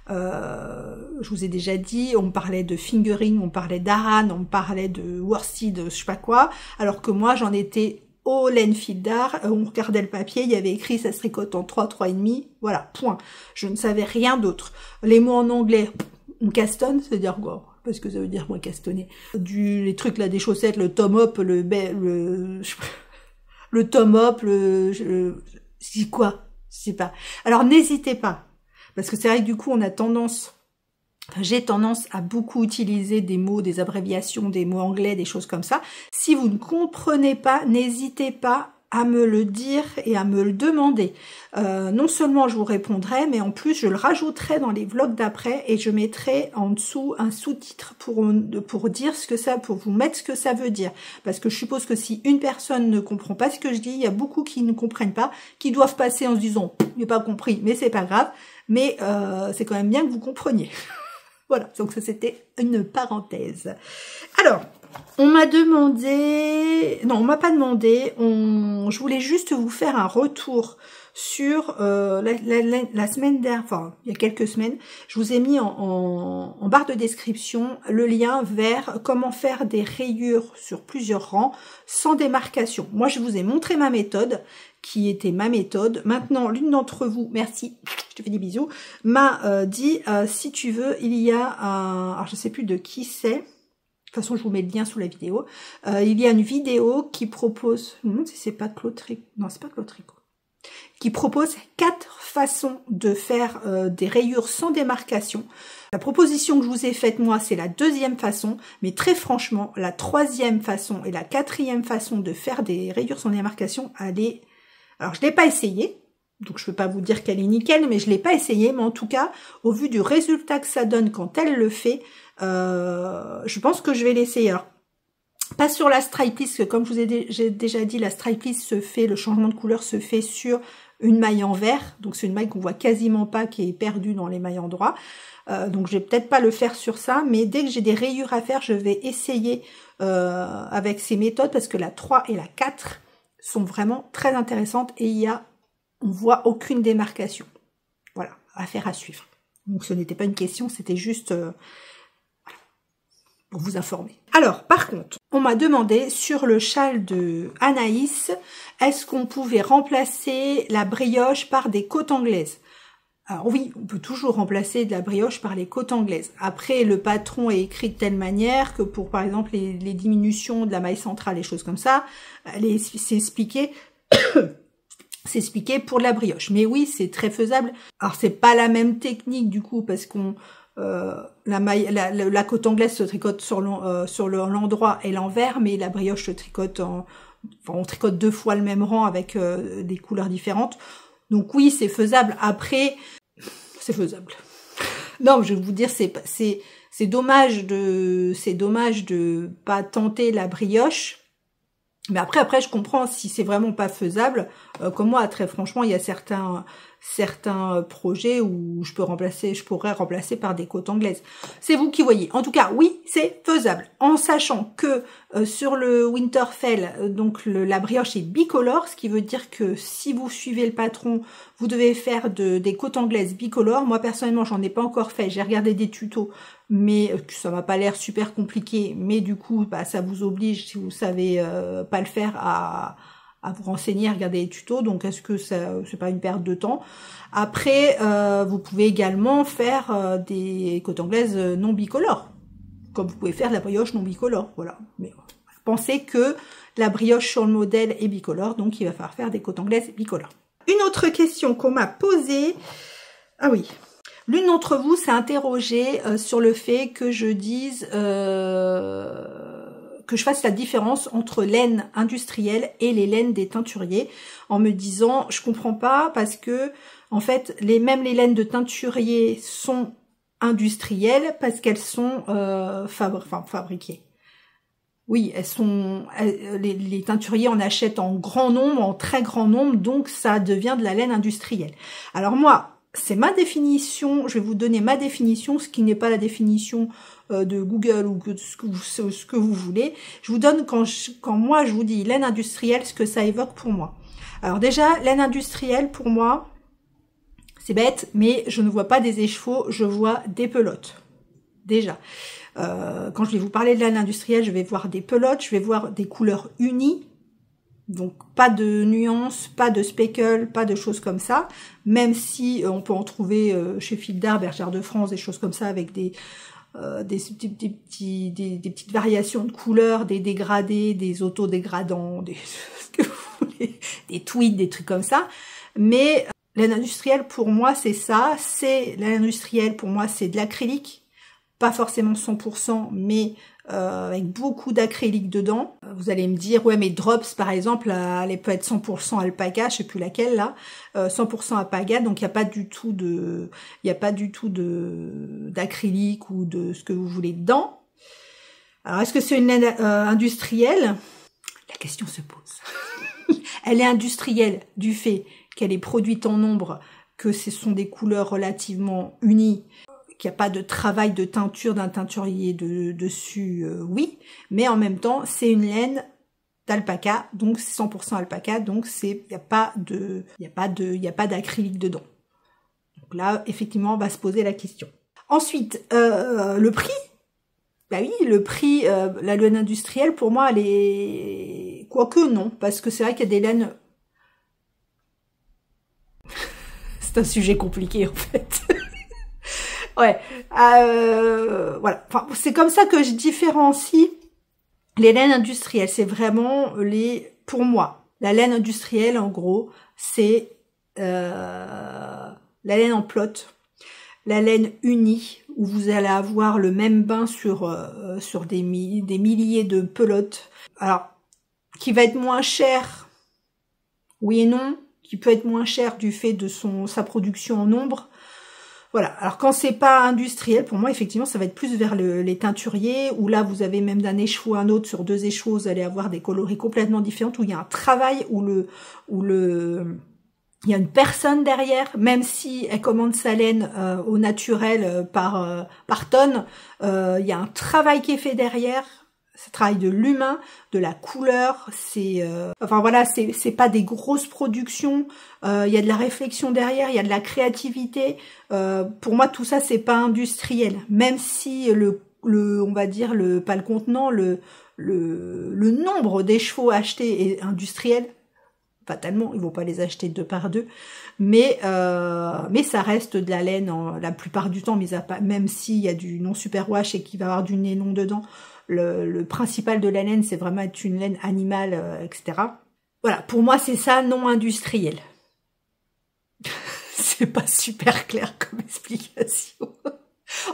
Je vous ai déjà dit, on parlait de fingering, on parlait d'Aran, on parlait de worsted, je sais pas quoi, alors que moi j'en étais au Lenfildar, on regardait le papier, il y avait écrit ça se tricote en 3, 3,5, voilà, point. Je ne savais rien d'autre. Les mots en anglais, on castonne, c'est-à-dire quoi? Parce que ça veut dire moi castonner. Les trucs là, des chaussettes, le tom up, le tom up, c'est quoi? Je sais pas. Alors n'hésitez pas, parce que c'est vrai que du coup on a tendance, j'ai tendance à beaucoup utiliser des mots, des abréviations, des mots anglais, des choses comme ça. Si vous ne comprenez pas, n'hésitez pas à me le dire et à me le demander. Non seulement je vous répondrai, mais en plus je le rajouterai dans les vlogs d'après et je mettrai en dessous un sous-titre pour dire ce que ça, pour vous mettre ce que ça veut dire. Parce que je suppose que si une personne ne comprend pas ce que je dis, il y a beaucoup qui ne comprennent pas, qui doivent passer en se disant « j'ai pas compris », mais c'est pas grave. Mais c'est quand même bien que vous compreniez. Voilà, donc ça c'était une parenthèse. Alors, on m'a demandé... Non, on m'a pas demandé. Je voulais juste vous faire un retour sur la semaine dernière, enfin, il y a quelques semaines. Je vous ai mis en barre de description le lien vers comment faire des rayures sur plusieurs rangs sans démarcation. Moi, je vous ai montré ma méthode, qui était ma méthode. Maintenant, l'une d'entre vous, merci, je te fais des bisous, m'a dit, si tu veux, il y a un... Alors, je sais plus de qui c'est. De toute façon, je vous mets le lien sous la vidéo. Il y a une vidéo qui propose... Je me demande si c'est pas Claude Tricot. Non, c'est pas Claude Tricot. qui propose 4 façons de faire des rayures sans démarcation. La proposition que je vous ai faite, moi, c'est la 2e façon, mais très franchement, la 3e façon et la 4e façon de faire des rayures sans démarcation, elle est... Alors, je l'ai pas essayé, donc je peux pas vous dire qu'elle est nickel, mais je l'ai pas essayé, mais en tout cas, au vu du résultat que ça donne quand elle le fait, je pense que je vais l'essayer. Alors, pas sur la stripe list, parce que comme je vous ai déjà dit, la stripe list se fait, le changement de couleur se fait sur une maille en vert, donc c'est une maille qu'on voit quasiment pas, qui est perdue dans les mailles endroits. Donc je vais peut-être pas le faire sur ça, mais dès que j'ai des rayures à faire, je vais essayer avec ces méthodes, parce que la 3 et la 4 sont vraiment très intéressantes et on voit aucune démarcation. Voilà, affaire à suivre. Donc ce n'était pas une question, c'était juste pour vous informer. Alors, par contre, on m'a demandé sur le châle de Anaïs, est-ce qu'on pouvait remplacer la brioche par des côtes anglaises? Alors oui, on peut toujours remplacer de la brioche par les côtes anglaises. Après, le patron est écrit de telle manière que pour, par exemple, les diminutions de la maille centrale, les choses comme ça, c'est expliqué... c'est expliqué pour la brioche. Mais oui, c'est très faisable. Alors, c'est pas la même technique, du coup, parce qu'on... la côte anglaise se tricote sur l'endroit et l'envers, mais la brioche se tricote on tricote 2 fois le même rang avec des couleurs différentes. Donc oui, c'est faisable. Après, c'est faisable. Non, je vais vous dire, c'est dommage de pas tenter la brioche. Mais après, je comprends si c'est vraiment pas faisable. Comme moi, très franchement, il y a certains projets où je pourrais remplacer par des côtes anglaises. C'est vous qui voyez. En tout cas, oui, c'est faisable. En sachant que sur le Winterfell, donc la brioche est bicolore, ce qui veut dire que si vous suivez le patron, vous devez faire des côtes anglaises bicolores. Moi, personnellement, j'en ai pas encore fait. J'ai regardé des tutos, mais ça m'a pas l'air super compliqué. Mais du coup, ça vous oblige, si vous savez pas le faire, à vous renseigner, à regarder les tutos, donc est-ce que c'est pas une perte de temps? Après, vous pouvez également faire des côtes anglaises non bicolores, comme vous pouvez faire de la brioche non bicolore, voilà. Mais pensez que la brioche sur le modèle est bicolore, donc il va falloir faire des côtes anglaises bicolores. Une autre question qu'on m'a posée, ah oui, l'une d'entre vous s'est interrogée sur le fait que je dise... que je fasse la différence entre laine industrielle et les laines des teinturiers, en me disant, je comprends pas, parce que, en fait, même les laines de teinturiers sont industrielles, parce qu'elles sont fabriquées. Oui, les teinturiers en achètent en grand nombre, en très grand nombre, donc ça devient de la laine industrielle. Alors moi, c'est ma définition, je vais vous donner ma définition, ce qui n'est pas la définition de Google ou ce que vous voulez. Je vous donne, quand moi je vous dis laine industrielle, ce que ça évoque pour moi. Alors déjà, laine industrielle, pour moi, c'est bête, mais je ne vois pas des écheveaux, je vois des pelotes. Déjà. Quand je vais vous parler de laine industrielle, je vais voir des pelotes, je vais voir des couleurs unies. Donc pas de nuances, pas de speckle, pas de choses comme ça, même si on peut en trouver chez Fil d'Art, Bergère de France, des choses comme ça avec des petites variations de couleurs, des dégradés, des autodégradants, des tweeds, des trucs comme ça. Mais laine industrielle pour moi c'est ça, laine industrielle pour moi c'est de l'acrylique, pas forcément 100%, mais avec beaucoup d'acrylique dedans. Vous allez me dire, ouais mais Drops par exemple, elle peut être 100% alpaga, je sais plus laquelle là, 100% alpaga, donc il n'y a pas du tout d'acrylique ou de ce que vous voulez dedans. Alors est-ce que c'est une laine industrielle? La question se pose. Elle est industrielle du fait qu'elle est produite en nombre, que ce sont des couleurs relativement unies, qu'il n'y a pas de travail de teinture d'un teinturier dessus, oui, mais en même temps, c'est une laine d'alpaca, donc 100% alpaca, donc il n'y a pas d'acrylique dedans. Donc là, effectivement, on va se poser la question. Ensuite, le prix. Bah oui, le prix, la laine industrielle, pour moi, elle est... Quoique non, parce que c'est vrai qu'il y a des laines... C'est un sujet compliqué, en fait. Ouais, voilà. Enfin, c'est comme ça que je différencie les laines industrielles. C'est vraiment pour moi, la laine industrielle, en gros, c'est la laine en plot, la laine unie, où vous allez avoir le même bain sur des milliers de pelotes. Alors, qui va être moins cher, oui et non, qui peut être moins cher du fait de sa production en nombre. Voilà, alors quand c'est pas industriel, pour moi, effectivement, ça va être plus vers les teinturiers, où là, vous avez même d'un écheveau à un autre, sur 2 écheveaux, vous allez avoir des coloris complètement différents, où il y a un travail, il y a une personne derrière, même si elle commande sa laine au naturel par tonne, il y a un travail qui est fait derrière, ce travail de l'humain, de la couleur, enfin voilà, c'est pas des grosses productions, il y a de la réflexion derrière, il y a de la créativité. Pour moi, tout ça, c'est pas industriel, même si on va dire pas le contenant, le nombre des chevaux achetés est industriel. Fatalement, ils vont pas les acheter 2 par 2, mais ça reste de la laine la plupart du temps, même s'il y a du non superwash et qu'il va y avoir du nylon dedans. Le principal de la laine, c'est vraiment être une laine animale, etc. Voilà, pour moi, c'est ça, non industriel. C'est pas super clair comme explication.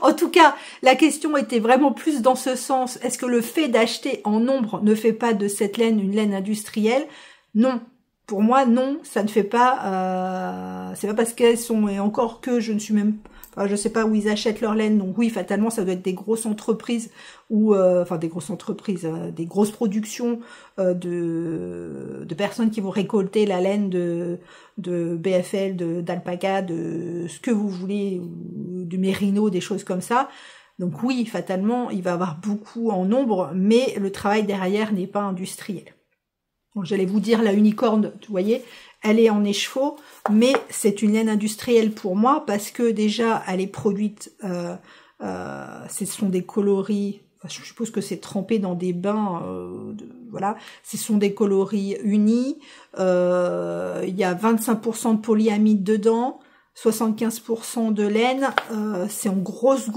En tout cas, la question était vraiment plus dans ce sens. Est-ce que le fait d'acheter en nombre ne fait pas de cette laine une laine industrielle? Non. Pour moi, non, ça ne fait pas... c'est pas parce qu'elles sont... Et encore que je ne suis même... Enfin, je sais pas où ils achètent leur laine. Donc oui, fatalement, ça doit être des grosses entreprises ou... enfin, des grosses entreprises, des grosses productions de personnes qui vont récolter la laine de BFL, d'alpaca, de ce que vous voulez, ou du mérino, des choses comme ça. Donc oui, fatalement, il va y avoir beaucoup en nombre, mais le travail derrière n'est pas industriel. Donc, j'allais vous dire la unicorne, vous voyez, elle est en écheveau, mais c'est une laine industrielle pour moi parce que déjà elle est produite, ce sont des coloris, enfin, je suppose que c'est trempé dans des bains, voilà, ce sont des coloris unis, il y a 25% de polyamide dedans, 75% de laine, c'est en grosse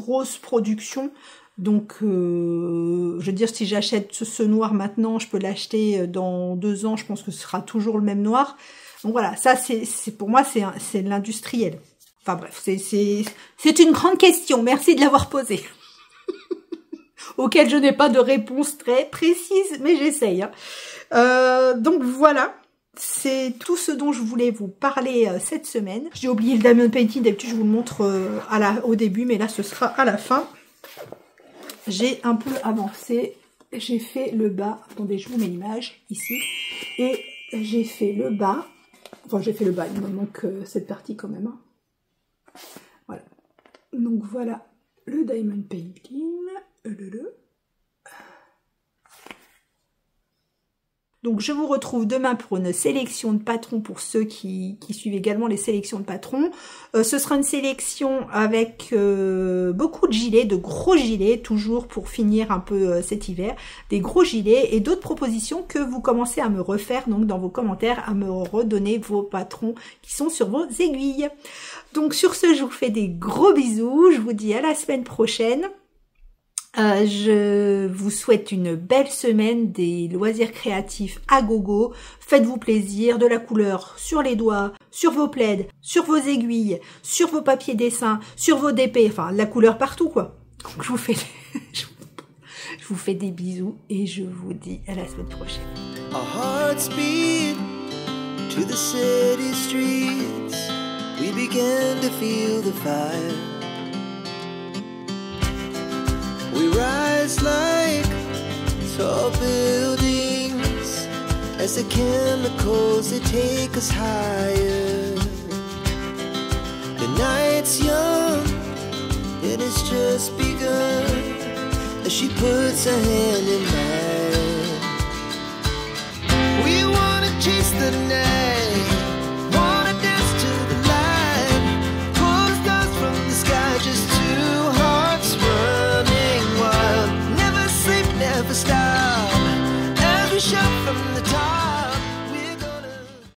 production. Donc, je veux dire, si j'achète ce noir maintenant, je peux l'acheter dans 2 ans, je pense que ce sera toujours le même noir. Donc voilà, ça, c'est pour moi, c'est de l'industriel. Enfin bref, c'est une grande question, merci de l'avoir posée. Auquel je n'ai pas de réponse très précise, mais j'essaye. Hein. Donc voilà. C'est tout ce dont je voulais vous parler cette semaine. J'ai oublié le diamond painting, d'habitude je vous le montre au début, mais là ce sera à la fin. J'ai un peu avancé, j'ai fait le bas, attendez je vous mets l'image ici, et j'ai fait le bas, enfin j'ai fait le bas, il me manque cette partie quand même. Hein. Voilà, donc voilà le diamond painting, Donc je vous retrouve demain pour une sélection de patrons pour ceux qui suivent également les sélections de patrons. Ce sera une sélection avec beaucoup de gilets, de gros gilets, toujours pour finir un peu cet hiver. Des gros gilets et d'autres propositions que vous commencez à me refaire donc dans vos commentaires, à me redonner vos patrons qui sont sur vos aiguilles. Donc sur ce, je vous fais des gros bisous. Je vous dis à la semaine prochaine. Je vous souhaite une belle semaine, des loisirs créatifs à gogo. Faites-vous plaisir, de la couleur sur les doigts, sur vos plaids, sur vos aiguilles, sur vos papiers dessins, sur vos DP, enfin la couleur partout quoi. Donc je vous fais des bisous et je vous dis à la semaine prochaine. Our hearts beat to the city streets. We began to feel the fire. We rise like tall buildings as the chemicals they take us higher. The night's young, it has just begun as she puts her hand in mine. We wanna chase the night, wanna dance to the light, pull the stars from the sky, just two hearts running wild. Never sleep, never stop, as we shout from the top.